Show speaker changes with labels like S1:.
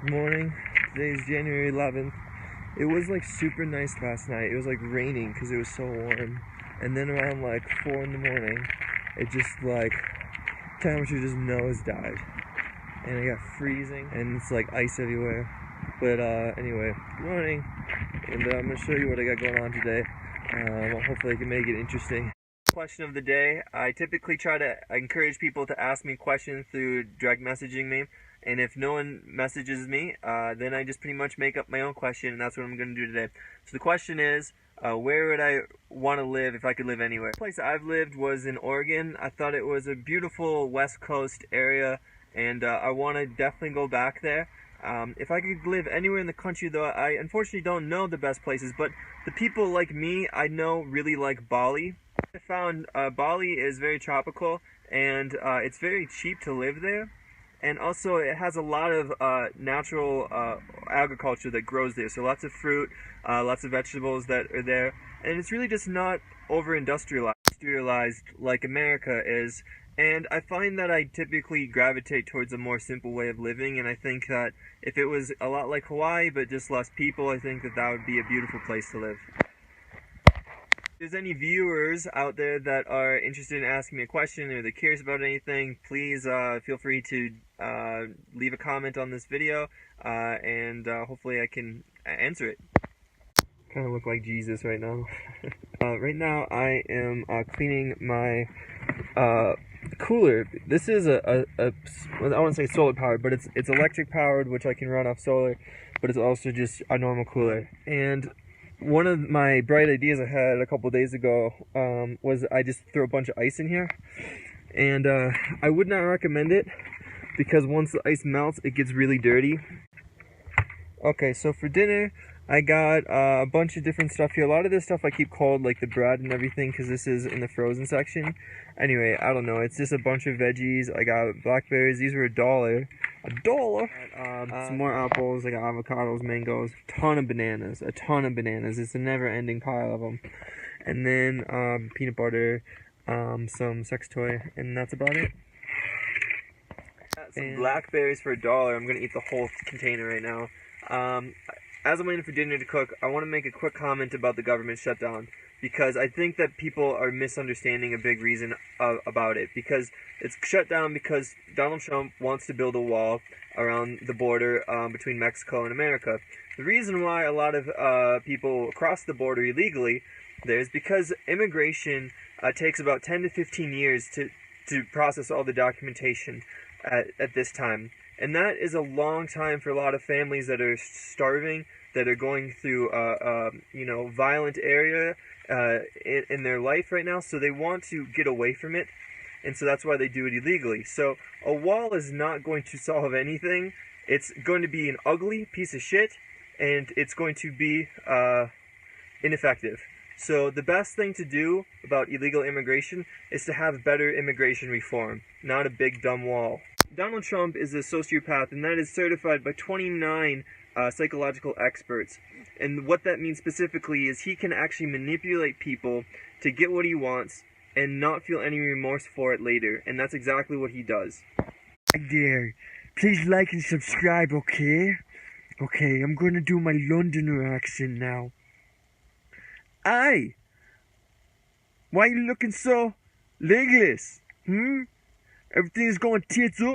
S1: Morning. Today is January 11th. It was like super nice last night. It was like raining because it was so warm. And then around like 4 in the morning, it just like, temperature just nosedived. And it got freezing and it's like ice everywhere. But anyway, good morning. And I'm going to show you what I got going on today. Hopefully I can make it interesting. Question of the day. I typically try to encourage people to ask me questions through direct messaging me. And if no one messages me, then I just pretty much make up my own question, and that's what I'm going to do today. So the question is, where would I want to live if I could live anywhere? The place I've lived was in Oregon. I thought it was a beautiful West Coast area, and I want to definitely go back there. If I could live anywhere in the country, though, I unfortunately don't know the best places, but the people like me, I know really like Bali. I found Bali is very tropical, and it's very cheap to live there. And also, it has a lot of natural agriculture that grows there. So lots of fruit, lots of vegetables that are there. And it's really just not over-industrialized like America is. And I find that I typically gravitate towards a more simple way of living. And I think that if it was a lot like Hawaii, but just less people, I think that that would be a beautiful place to live. If there's any viewers out there that are interested in asking me a question or they're curious about anything, please feel free to leave a comment on this video and hopefully I can answer it. Kind of look like Jesus right now. Right now I am cleaning my cooler. This is I want to say solar powered, but it's electric powered, which I can run off solar, but it's also just a normal cooler. And one of my bright ideas I had a couple days ago was I just throw a bunch of ice in here, and I would not recommend it because once the ice melts it gets really dirty. Okay, so for dinner I got a bunch of different stuff here. A lot of this stuff I keep cold, like the bread and everything, because this is in the frozen section. Anyway, I don't know, it's just a bunch of veggies. I got blackberries, these were $1. Some more apples, I got avocados, mangoes, a ton of bananas. It's a never-ending pile of them. And then peanut butter, some sex toy, and that's about it. Some blackberries for $1. I'm gonna eat the whole container right now. As I'm waiting for dinner to cook, I want to make a quick comment about the government shutdown, because I think that people are misunderstanding a big reason about it. Because it's shut down because Donald Trump wants to build a wall around the border between Mexico and America. The reason why a lot of people cross the border illegally there is because immigration takes about 10 to 15 years to process all the documentation at this time. And that is a long time for a lot of families that are starving, that are going through violent area in their life right now. So they want to get away from it, and so that's why they do it illegally. So a wall is not going to solve anything. It's going to be an ugly piece of shit, and it's going to be ineffective. So the best thing to do about illegal immigration is to have better immigration reform, not a big dumb wall. Donald Trump is a sociopath, and that is certified by 29 psychological experts. And what that means specifically is he can actually manipulate people to get what he wants and not feel any remorse for it later. And that's exactly what he does.
S2: Hi there. Please like and subscribe, okay? Okay, I'm gonna do my Londoner accent now. Aye! Why are you looking so legless? Everything is going tits up.